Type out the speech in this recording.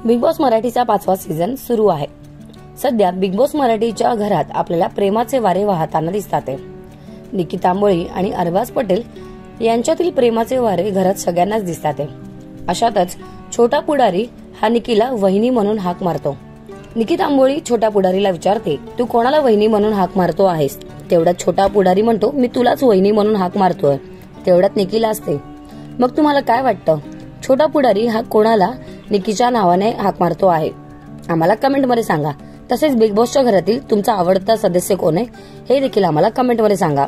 Big boss मराठीचा 5वा season सुरू आहे। सध्या बिग बॉस मराठीच्या घरात आपल्याला प्रेमाचे वारे वाहताना दिसतात। निकिता आंबोळी आणि अरबाज पटेल यांच्यातील प्रेमाचे वारे घरात सगळ्यांनाच दिसतात। अशातच छोटा पुढारी हा निकीला वहिनी म्हणून हाक मारतो। निकिता आंबोळी छोट्या पुढारीला विचारते, तू कोणाला वहिनी म्हणून हाक मारतो आहेस? तेवढ्यात छोटा पुढारी म्हणतो, मी तुलाच वहिनी म्हणून हाक मारतोय। तेवढ्यात निकीला असते, मग तुम्हाला काय वाटतं, छोटा पुढारी हा कोणाला निकीच्या नावाने हाक मारतो आहे? आम्हाला कमेंट मध्ये सांगा। तसेच बिग बॉसच्या घरातील तुमचा आवडता सदस्य कोण आहे हे देखील आम्हाला कमेंट मध्ये सांगा।